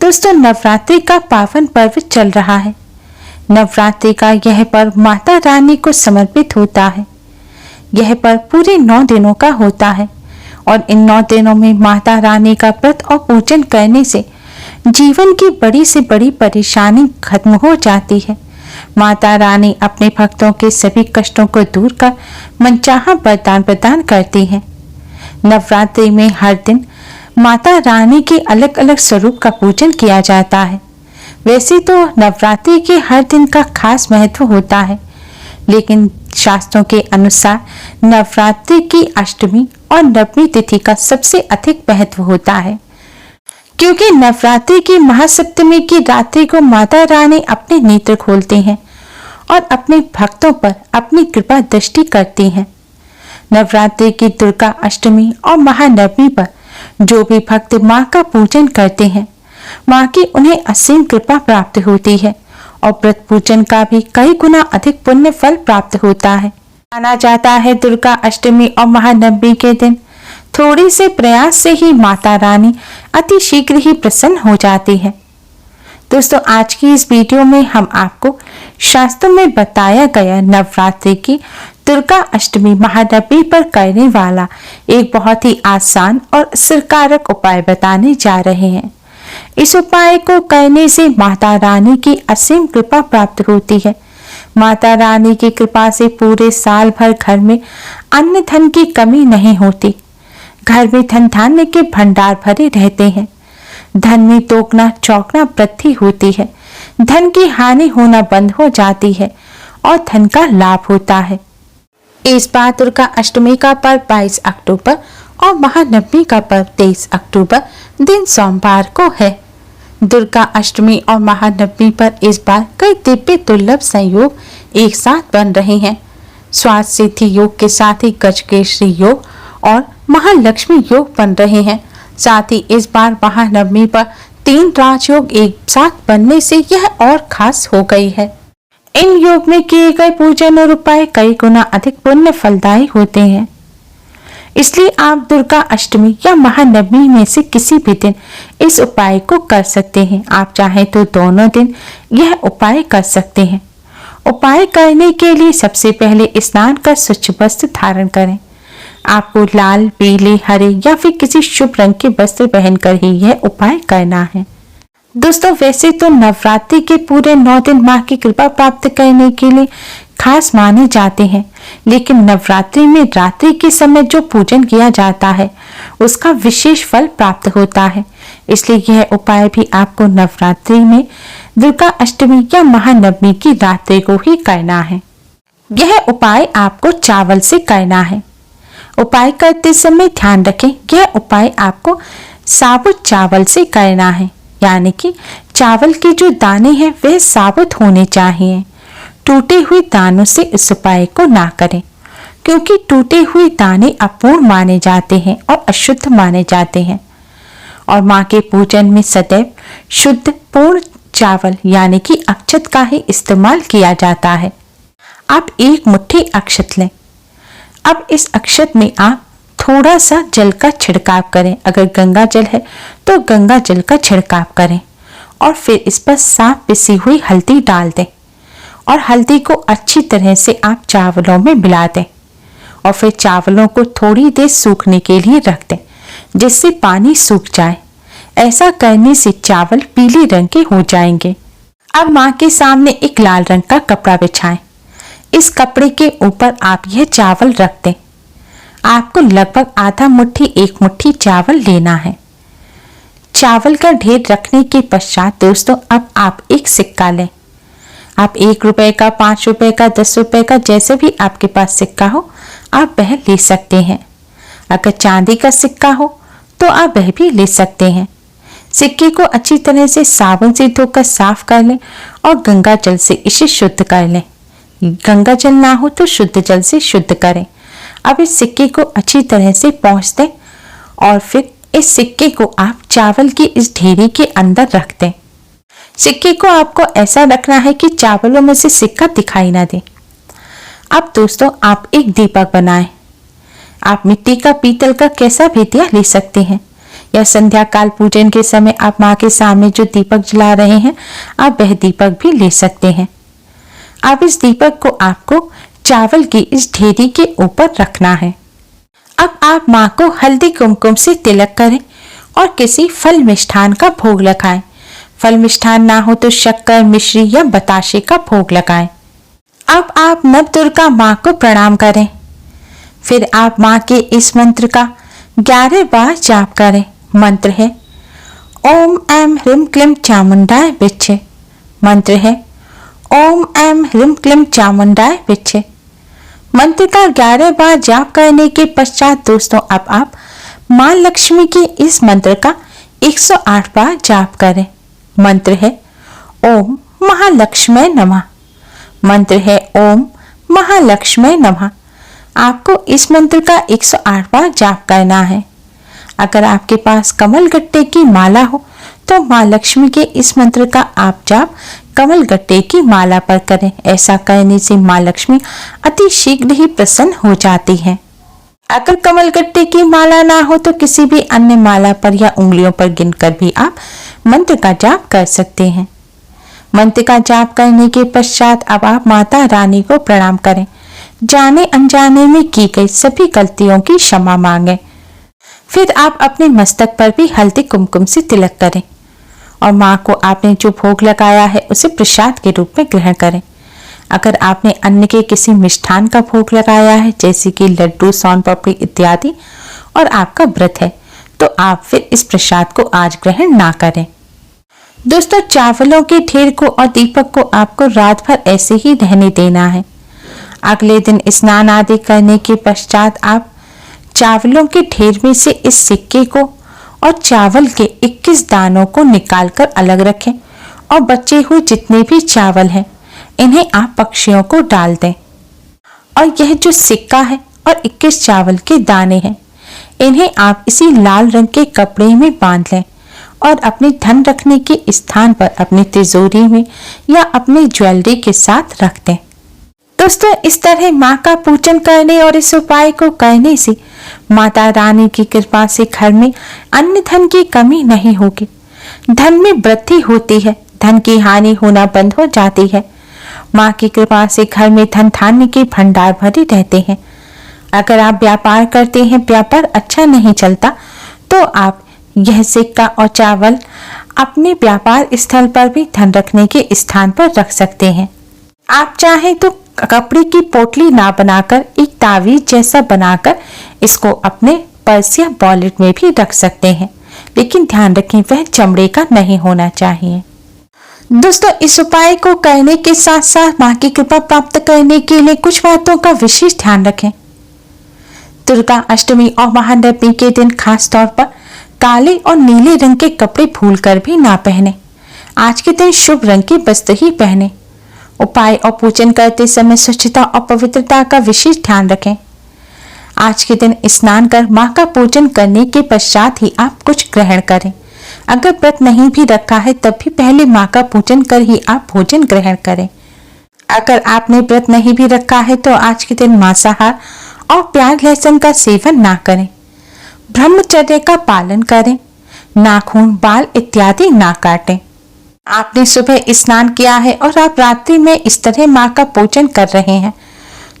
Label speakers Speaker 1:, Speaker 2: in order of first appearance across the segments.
Speaker 1: दोस्तों, नवरात्रि का पावन पर्व चल रहा है। नवरात्रि का यह पर्व माता रानी को समर्पित होता है। यह पर्व पूरे 9 दिनों का होता है और इन 9 दिनों में माता रानी का व्रत और पूजन करने से जीवन की बड़ी से बड़ी परेशानी खत्म हो जाती है। माता रानी अपने भक्तों के सभी कष्टों को दूर कर मनचाहा वरदान प्रदान करती है। नवरात्रि में हर दिन माता रानी के अलग अलग स्वरूप का पूजन किया जाता है। वैसे तो नवरात्रि के हर दिन का खास महत्व होता है, लेकिन शास्त्रों के अनुसार नवरात्रि की अष्टमी और नवमी तिथि का सबसे अधिक महत्व होता है, क्योंकि नवरात्रि की महासप्तमी की रात्रि को माता रानी अपने नेत्र खोलते हैं और अपने भक्तों पर अपनी कृपा दृष्टि करती हैं। नवरात्रि की दुर्गा अष्टमी और महानवमी पर जो भी भक्त माँ का पूजन करते हैं, माँ की उन्हें असीम कृपा प्राप्त होती है और व्रत पूजन का भी कई गुना अधिक पुण्य फल प्राप्त होता है। माना जाता है दुर्गा अष्टमी और महानवमी के दिन थोड़ी से प्रयास से ही माता रानी अति शीघ्र ही प्रसन्न हो जाती है। दोस्तों, आज की इस वीडियो में हम आपको शास्त्रों में बताया गया नवरात्रि की दुर्गा अष्टमी महानवमी पर करने वाला एक बहुत ही आसान और असरकारक उपाय बताने जा रहे हैं। इस उपाय को करने से माता रानी की असीम कृपा प्राप्त होती है। माता रानी की कृपा से पूरे साल भर घर में अन्न धन की कमी नहीं होती। घर में धन धान्य के भंडार भरे रहते हैं। धन में दोगुना चौगुना वृद्धि होती है। धन की हानि होना बंद हो जाती है और धन का लाभ होता है। इस बार दुर्गा अष्टमी का पर्व 22 अक्टूबर और महानवमी का पर्व 23 अक्टूबर दिन सोमवार को है। दुर्गा अष्टमी और महानवमी पर इस बार कई दिव्य दुर्लभ संयोग एक साथ बन रहे हैं। स्वास्थ्य सिद्धि योग के साथ ही गजकेसरी योग और महालक्ष्मी योग बन रहे हैं। साथ ही इस बार महानवमी पर 3 राजयोग एक साथ बनने से यह और खास हो गई है। इन योग में किए गए पूजन और उपाय कई गुना अधिक पुण्य फलदायी होते हैं। इसलिए आप दुर्गा अष्टमी या महानवमी में से किसी भी दिन इस उपाय को कर सकते हैं। आप चाहें तो दोनों दिन यह उपाय कर सकते हैं। उपाय करने के लिए सबसे पहले स्नान कर स्वच्छ वस्त्र धारण करें। आपको लाल, पीले, हरे या फिर किसी शुभ रंग के वस्त्र पहनकर ही यह उपाय करना है। दोस्तों, वैसे तो नवरात्रि के पूरे 9 दिन माँ की कृपा प्राप्त करने के लिए खास माने जाते हैं, लेकिन नवरात्रि में रात्रि के समय जो पूजन किया जाता है उसका विशेष फल प्राप्त होता है। इसलिए यह उपाय भी आपको नवरात्रि में दुर्गा अष्टमी या महानवमी की रात्रि को ही करना है। यह उपाय आपको चावल से करना है। उपाय करते समय ध्यान रखें, यह उपाय आपको साबुत चावल से करना है, यानी कि चावल के जो दाने हैं वे साबुत होने चाहिए। टूटे हुए दानों से इस उपाय को ना करें, क्योंकि टूटे हुए दाने अपूर्ण माने जाते हैं और अशुद्ध माने जाते हैं। और माँ के पूजन में सदैव शुद्ध पूर्ण चावल यानी कि अक्षत का ही इस्तेमाल किया जाता है। आप 1 मुट्ठी अक्षत लें। अब इस अक्षत में आप थोड़ा सा जल का छिड़काव करें। अगर गंगा जल है तो गंगा जल का छिड़काव करें और फिर इस पर साफ पिसी हुई हल्दी डाल दें और हल्दी को अच्छी तरह से आप चावलों में मिला दें और फिर चावलों को थोड़ी देर सूखने के लिए रख दें, जिससे पानी सूख जाए। ऐसा करने से चावल पीले रंग के हो जाएंगे। अब माँ के सामने एक लाल रंग का कपड़ा बिछाएं। इस कपड़े के ऊपर आप यह चावल रख दें। आपको लगभग आधा मुट्ठी 1 मुट्ठी चावल लेना है। चावल का ढेर रखने के पश्चात दोस्तों, अब आप एक सिक्का लें। आप 1 रुपए का, 5 रुपए का, 10 रुपए का, जैसे भी आपके पास सिक्का हो आप वह ले सकते हैं। अगर चांदी का सिक्का हो तो आप वह भी ले सकते हैं। सिक्के को अच्छी तरह से साबुन से धोकर साफ कर लें और गंगा जल से इसे शुद्ध कर लें। गंगा जल ना हो तो शुद्ध जल से शुद्ध करें। अब इस सिक्के को अच्छी तरह से पोंछ दें और फिर इस सिक्के को आप चावल की इस ढेरी के अंदर रख दें। सिक्के को आपको ऐसा रखना है कि चावलों में से सिक्का दिखाई ना दे। अब दोस्तों, आप एक दीपक बनाएं। आप मिट्टी का, पीतल का कैसा भी दिया ले सकते हैं या संध्या काल पूजन के समय आप माँ के सामने जो दीपक जला रहे हैं, आप वह दीपक भी ले सकते हैं। अब इस दीपक को आपको चावल की इस ढेरी के ऊपर रखना है। अब आप माँ को हल्दी कुमकुम से तिलक करें और किसी फल मिष्ठान का भोग लगाएं। फल मिष्ठान ना हो तो शक्कर, मिश्री या बताशे का भोग लगाएं। अब आप नवदुर्गा माँ को प्रणाम करें। फिर आप माँ के इस मंत्र का 11 बार जाप करें। मंत्र है ओम ऐं ह्रीं क्लीं चामुंडाय विच्चे। मंत्र है ओम ऐं ह्रीं क्लीं चामुंडाय विच्चे। मंत्र का 11 बार जाप करने के पश्चात दोस्तों अब आप माँ लक्ष्मी के इस मंत्र का 108 बार जाप करें। मंत्र है ओम महालक्ष्मी नमः। मंत्र है ओम महालक्ष्मी नमः। आपको इस मंत्र का 108 बार जाप करना है। अगर आपके पास कमल गट्टे की माला हो तो माँ लक्ष्मी के इस मंत्र का आप जाप कमल गट्टे की माला पर करें। ऐसा करने से माँ लक्ष्मी अति शीघ्र ही प्रसन्न हो जाती है। अगर कमल गट्टे की माला ना हो तो किसी भी अन्य माला पर या उंगलियों पर गिनकर भी आप मंत्र का जाप कर सकते हैं। मंत्र का जाप करने के पश्चात अब आप माता रानी को प्रणाम करें। जाने अनजाने में की गई सभी गलतियों की क्षमा मांगे। फिर आप अपने मस्तक पर भी हल्दी कुमकुम से तिलक करें और माँ को आपने जो भोग लगाया है उसे प्रसाद के रूप में ग्रहण करें। अगर आपने अन्न के किसी मिष्ठान का भोग लगाया है जैसे कि लड्डू, सोन पापड़ी इत्यादि और आपका व्रत है तो आप फिर इस प्रसाद को आज ग्रहण ना करें। दोस्तों चावलों के ढेर को और दीपक को आपको रात भर ऐसे ही रहने देना है। अगले दिन स्नान आदि करने के पश्चात आप चावलों के ढेर में से इस सिक्के को और चावल के 21 दानों को निकालकर अलग रखें और बचे हुए जितने भी चावल हैं इन्हें आप पक्षियों को डाल दें। और यह जो सिक्का है और 21 चावल के दाने हैं इन्हें आप इसी लाल रंग के कपड़े में बांध लें और अपने धन रखने के स्थान पर अपनी तिजोरी में या अपनी ज्वेलरी के साथ रख दें। दोस्तों इस तरह माँ का पूजन करने और इस उपाय को करने से माता रानी की कृपा से घर में अन्न धन की कमी नहीं होगी, धन में वृद्धि होती है, धन की हानि होना बंद हो जाती है। माँ की कृपा से घर में धन धान्य के भंडार भरे रहते हैं। अगर आप व्यापार करते हैं, व्यापार अच्छा नहीं चलता तो आप यह सिक्का और चावल अपने व्यापार स्थल पर भी धन रखने के स्थान पर रख सकते हैं। आप चाहें तो कपड़े की पोटली ना बनाकर एक तावीज जैसा बनाकर इसको अपने पर्स या वॉलेट में भी रख सकते हैं, लेकिन ध्यान रखें वह चमड़े का नहीं होना चाहिए। दोस्तों इस उपाय को करने के साथ साथ माँ की कृपा प्राप्त करने के लिए कुछ बातों का विशेष ध्यान रखें। दुर्गा अष्टमी और महानवमी के दिन खास तौर पर काले और नीले रंग के कपड़े भूलकर भी ना पहने। आज के दिन शुभ रंग के वस्त्र ही पहने। उपाय और पूजन करते समय स्वच्छता और पवित्रता का विशेष ध्यान रखें। आज के दिन स्नान कर माँ का पूजन करने के पश्चात ही आप कुछ ग्रहण करें। अगर व्रत नहीं भी रखा है तब भी पहले माँ का पूजन कर ही आप भोजन ग्रहण करें। अगर आपने व्रत नहीं भी रखा है तो आज के दिन मांसाहार और प्याज लहसुन का सेवन ना करें। ब्रह्मचर्य का पालन करें। नाखून, बाल इत्यादि ना काटें। आपने सुबह स्नान किया है और आप रात्रि में इस तरह माँ का पूजन कर रहे हैं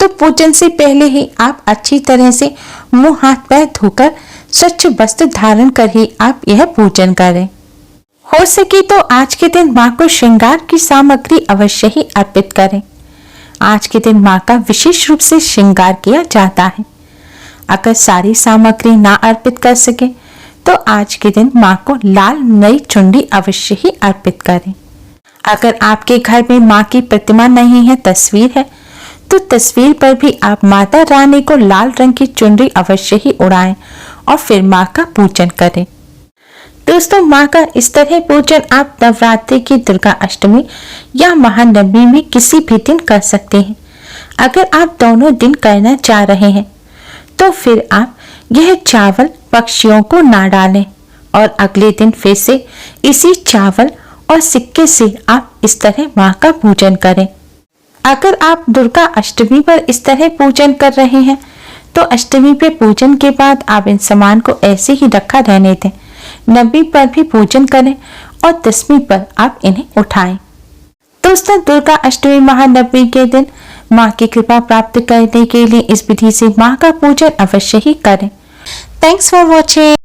Speaker 1: तो पूजन से पहले ही आप अच्छी तरह से मुंह हाथ पैर धोकर स्वच्छ वस्त्र धारण कर ही आप यह पूजन करें। हो सके तो आज के दिन माँ को श्रृंगार की सामग्री अवश्य ही अर्पित करें। आज के दिन माँ का विशेष रूप से श्रृंगार किया जाता है। अगर सारी सामग्री ना अर्पित कर सके तो आज के दिन माँ को लाल नई चुंडी अवश्य ही अर्पित करें। अगर आपके घर में माँ की प्रतिमा नहीं है, तस्वीर है, तो तस्वीर पर भी आप माता रानी को लाल रंग की चुनरी अवश्य ही उड़ाएं और फिर माँ का पूजन करें। दोस्तों माँ का इस तरह पूजन आप नवरात्रि की दुर्गा अष्टमी या महानवमी में किसी भी दिन कर सकते हैं। अगर आप दोनों दिन करना चाह रहे हैं तो फिर आप यह चावल पक्षियों को ना डालें और अगले दिन फिर से इसी चावल और सिक्के से आप इस तरह माँ का पूजन करें। अगर आप दुर्गा अष्टमी पर इस तरह पूजन कर रहे हैं तो अष्टमी पे पूजन के बाद आप इन सामान को ऐसे ही रखा रहने दें। 9वीं पर भी पूजन करें और 10वीं पर आप इन्हें उठाएं। दोस्तों, दुर्गा अष्टमी महानवमी के दिन माँ की कृपा प्राप्त करने के लिए इस विधि से माँ का पूजन अवश्य ही करें। Thanks for watching.